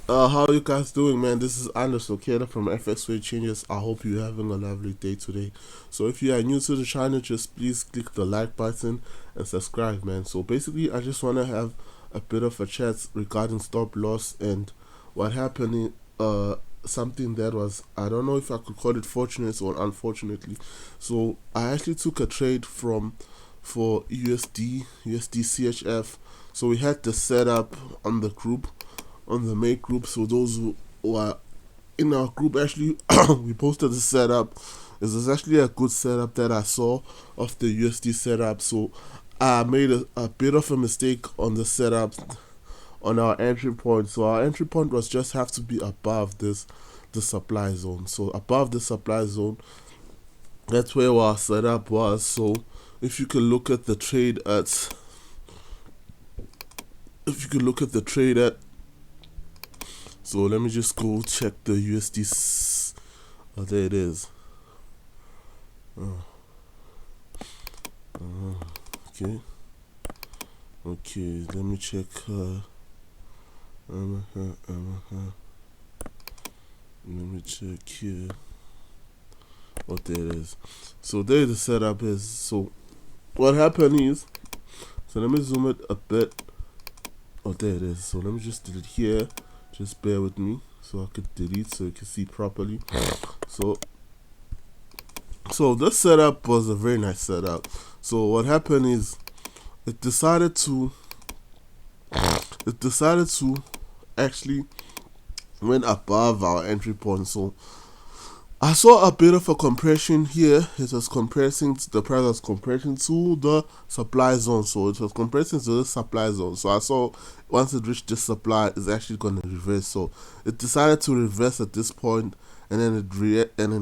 How you guys doing, man? This is Anders Okeda from FX Rate Changes. I hope you're having a lovely day today. So if you are new to the channel, just please click the like button and subscribe, man. So basically, I just want to have a bit of a chat regarding stop loss and what happened something that was, I don't know if I could call it fortunate or unfortunately. So I actually took a trade for USD CHF. So we had the setup on the group, on the main group. So those who are in our group, actually we posted the setup. This is actually a good setup that I saw of the USD setup. So I made a bit of a mistake on the setup on our entry point. So our entry point was just have to be above the supply zone. So above the supply zone, that's where our setup was. So if you can look at the trade at if you can look at the trade at so let me just go check the USD. Oh, there it is. Oh, okay. Okay, let me check. Let me check here. Oh, there it is. So there the setup is. So what happened is. So let me zoom it a bit. Oh, there it is. So let me just delete here. Just bear with me so I could delete so you can see properly. So this setup was a very nice setup. So what happened is it decided to actually went above our entry point. So I saw a bit of a compression here. It was compressing, the price was compressing to the supply zone. So it was compressing to the supply zone. So I saw once it reached this supply, it's actually going to reverse. So it decided to reverse at this point, and then it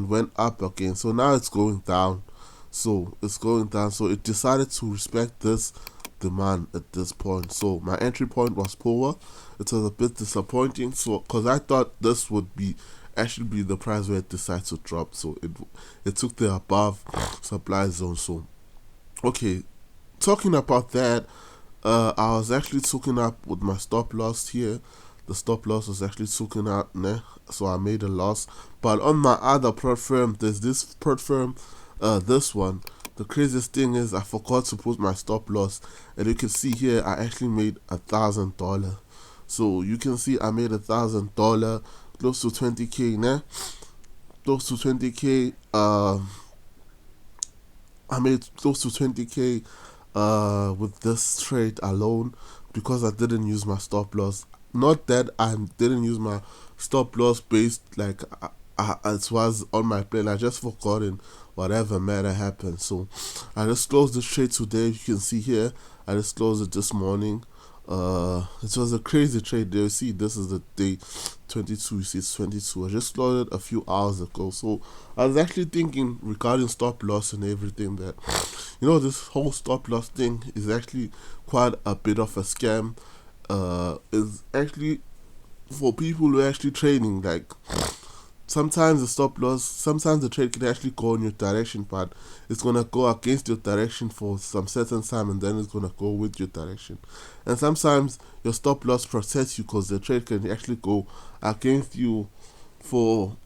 went up again. So now it's going down. So it's going down. So it decided to respect this demand at this point. So my entry point was poor. It was a bit disappointing. So because I thought this would be actually be the price where it decides to drop. So it took the above supply zone. So okay, talking about that, I was actually taken up with my stop loss here. The stop loss was actually taken out, né? So I made a loss. But on my other prod firm, there's this prod firm, this one. The craziest thing is I forgot to put my stop loss, and you can see here I actually made $1,000. So you can see I made $1,000, close to 20k, né? Close to 20k. I made close to 20k with this trade alone because I didn't use my stop loss. Not that I didn't use my stop loss based like it was on my plan. I just forgotten whatever matter happened. So I just closed the trade today. You can see here I just closed it this morning. It was a crazy trade there. You see, this is the day 22. You see, it's 22. I just closed it a few hours ago. So I was actually thinking regarding stop loss and everything that this whole stop loss thing is actually quite a bit of a scam. Is actually for people who are actually trading. Like sometimes the trade can actually go in your direction, but it's gonna go against your direction for some certain time, and then it's gonna go with your direction. And sometimes your stop loss protects you because the trade can actually go against you for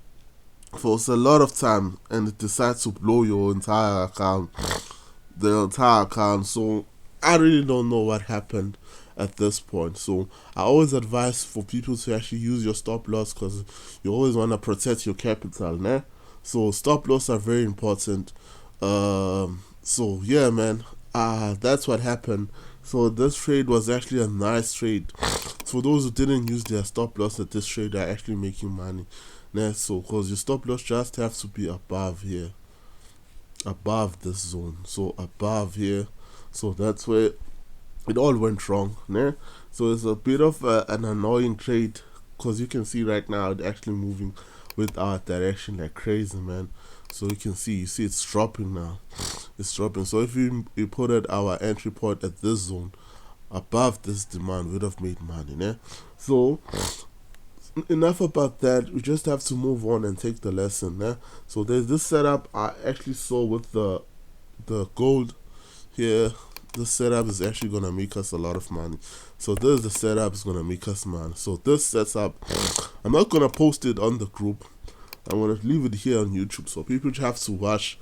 a lot of time, and it decides to blow your entire account, the entire account. So I really don't know what happened at this point. So I always advise for people to actually use your stop loss because you always want to protect your capital, né? So stop loss are very important. So yeah, man. That's what happened. So this trade was actually a nice trade. For those who didn't use their stop loss at this trade, are actually making money. Né? So because your stop loss just have to be above here, above this zone. So above here. So that's where it all went wrong, né? So it's a bit of an annoying trade because you can see right now it's actually moving with our direction like crazy, man. So you see it's dropping now. It's dropping. So if you put at our entry point at this zone above this demand, we'd have made money, né? So enough about that. We just have to move on and take the lesson, né? So there's this setup I actually saw with the gold here. this setup is actually gonna make us a lot of money. So this is the setup is gonna make us money. So this setup, I'm not gonna post it on the group. I'm gonna leave it here on YouTube, so people have to watch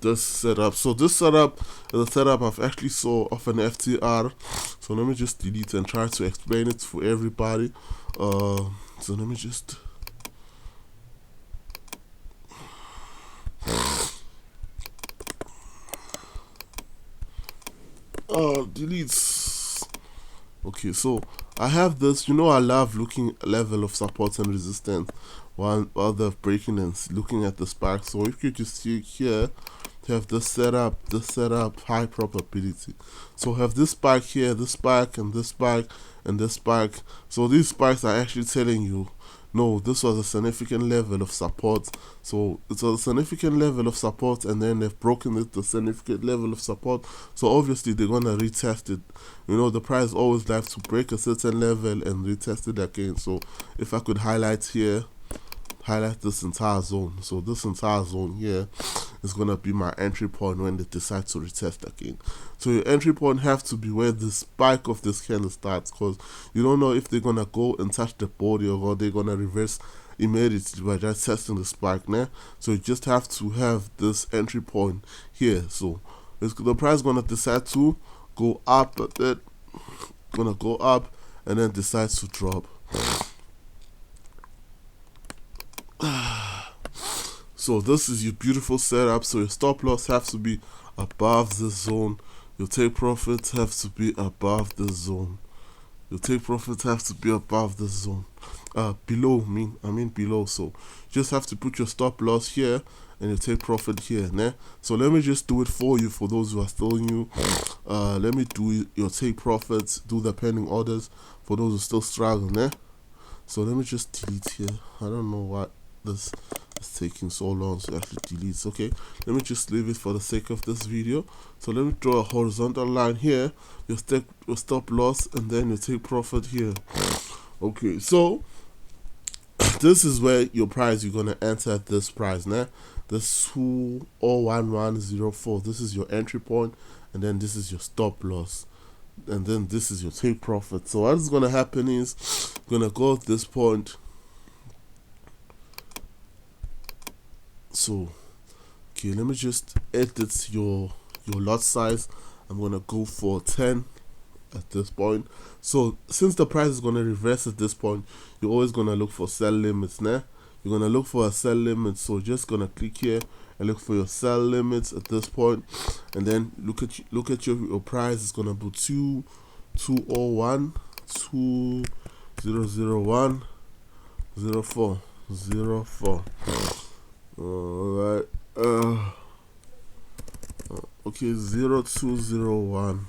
this setup. So this setup is a setup I've actually saw of an FTR. So let me just delete and try to explain it for everybody. So let me just delete. Okay, so I have this. You know, I love looking level of support and resistance while they're breaking and looking at the spark. So if you just see here, to have this setup, high probability. So have this spike here, this spike, and this spike, and this spike. So these spikes are actually telling you, no, this was a significant level of support. So it's a significant level of support, and then they've broken it to a significant level of support. So obviously they're gonna retest it. You know, the price always likes to break a certain level and retest it again. So if I could highlight here, highlight this entire zone. So this entire zone here is gonna be my entry point when they decide to retest again. So your entry point have to be where the spike of this candle starts, because you don't know if they're gonna go and touch the body or they're gonna reverse immediately by just testing the spike now. So you just have to have this entry point here. So the price gonna decide to go up a bit, gonna go up and then decides to drop. So this is your beautiful setup. So your stop loss have to be above this zone. Your take profits have to be above this zone. Your take profits have to be above this zone. Below, I mean below. So you just have to put your stop loss here and your take profit here. Né? So let me just do it for you, for those who are still new. Let me do your take profits, do the pending orders for those who still struggle. Né? So let me just delete here. I don't know why this is taking so long to actually delete. Okay, let me just leave it for the sake of this video. So let me draw a horizontal line here, your stop loss, and then you take profit here. Okay, so this is where your price, you're gonna enter at this price now. This 2,01104, this is your entry point, and then this is your stop loss, and then this is your take profit. So what is gonna happen is gonna go at this point. So okay, let me just edit your lot size. I'm gonna go for 10 at this point. So since the price is gonna reverse at this point, you're always gonna look for sell limits. Nah, you're gonna look for a sell limit. So just gonna click here and look for your sell limits at this point, and then look at your price. It's gonna be 201 2001 04 04. Alright, okay, 0201.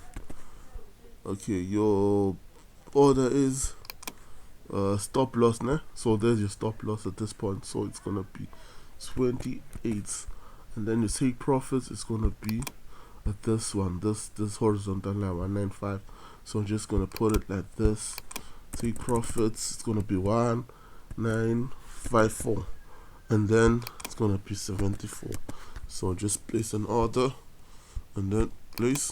Okay, your order is stop loss, né? So there's your stop loss at this point. So it's gonna be 28, and then your take profits is gonna be at this one, this horizontal line 195. So I'm just gonna put it like this. Take profits, it's gonna be 1954, and then it's gonna be 74. So just place an order and then place.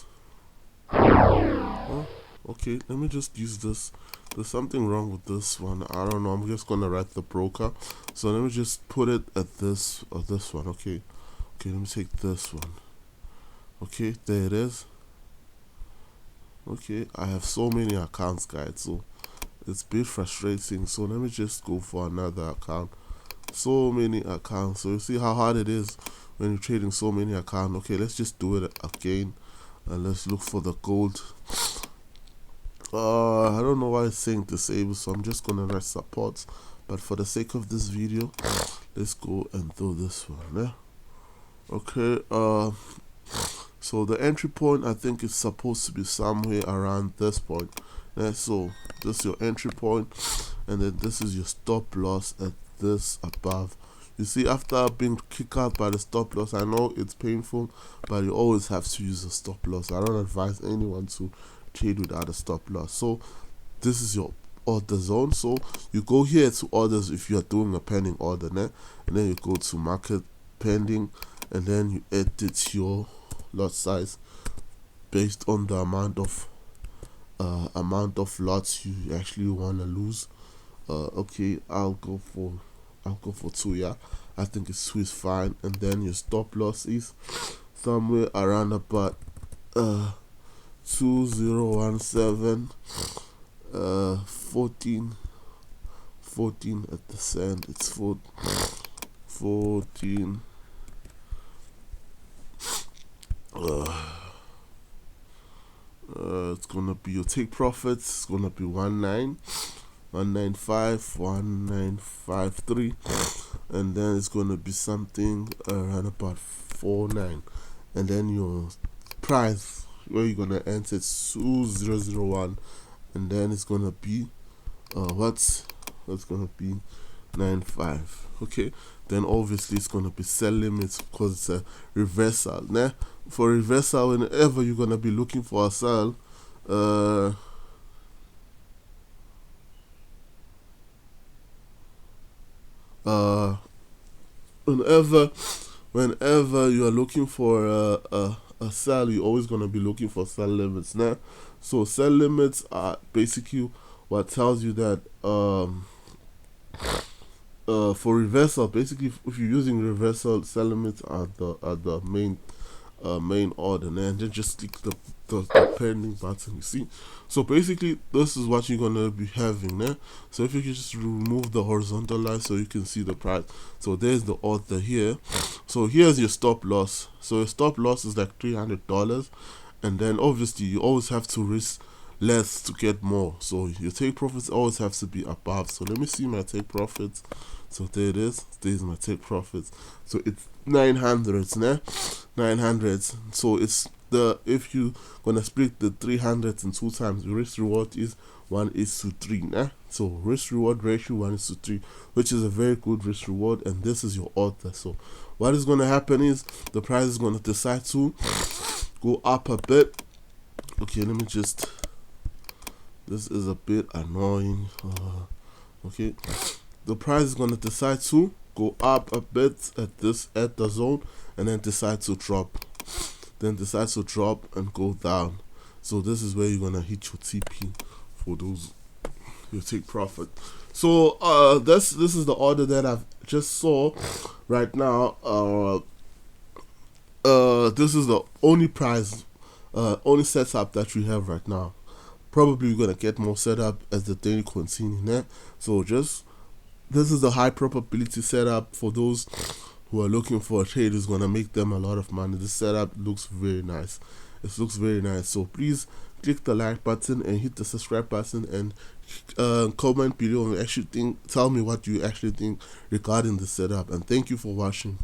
Oh, okay, let me just use this. There's something wrong with this one. I don't know. I'm just gonna write the broker. So let me just put it at this or this one. Okay, let me take this one. Okay, there it is. Okay, I have so many accounts, guys, so it's a bit frustrating. So let me just go for another account. So many accounts. So you see how hard it is when you're trading so many accounts. Okay, let's just do it again, and let's look for the gold. I don't know why it's saying disable, so I'm just gonna write support, but for the sake of this video, let's go and do this one. Yeah, okay. So the entry point, I think it's supposed to be somewhere around this point. Yeah, so this is your entry point, and then this is your stop loss at this above. You see, after being kicked out by the stop loss, I know it's painful, but you always have to use a stop loss. I don't advise anyone to trade without a stop loss. So this is your order zone. So you go here to orders if you are doing a pending order, né? And then you go to market pending, and then you edit your lot size based on the amount of lots you actually want to lose. Okay, I'll go for 2. Yeah, I think it's 2 is fine. And then your stop loss is somewhere around about 2017, 14 at the cent. It's 14. It's gonna be your take profits. It's gonna be 1953, and then it's gonna be something around about 49, and then your price where you're gonna enter 2001, and then it's gonna be what's gonna be 95. Okay, then obviously it's gonna be sell limits because it's a reversal. Nah, for reversal, whenever you're gonna be looking for a sell, whenever you are looking for a sell, you're always gonna be looking for sell limits. Nah, so sell limits are basically what tells you that for reversal, basically, if you're using reversal, sell limits are the main order, and then just click the pending button. You see, so basically, this is what you're gonna be having there. So if you can just remove the horizontal line so you can see the price. So there's the order here. So here's your stop loss. So your stop loss is like $300, and then obviously you always have to risk less to get more. So your take profits always have to be above. So let me see my take profits. So there it is. There's my take profits. So it's 900s, nah? 900s. So it's if you gonna split the 300s in 2 times, the risk reward is 1:3, nah? So risk reward ratio 1:3, which is a very good risk reward, and this is your order. So what is gonna happen is the price is gonna decide to go up a bit. Okay, let me just. This is a bit annoying. Okay, the price is gonna decide to go up a bit at the zone, and then decide to drop, and go down. So this is where you're gonna hit your TP for those your take profit. So this is the order that I've just saw right now. This is the only price, only setup that we have right now. Probably we're gonna get more setup as the day continues. So this is the high probability setup for those who are looking for a trade. Is gonna make them a lot of money. This setup looks very nice. It looks very nice. So please click the like button and hit the subscribe button, and comment below and tell me what you actually think regarding the setup. And thank you for watching.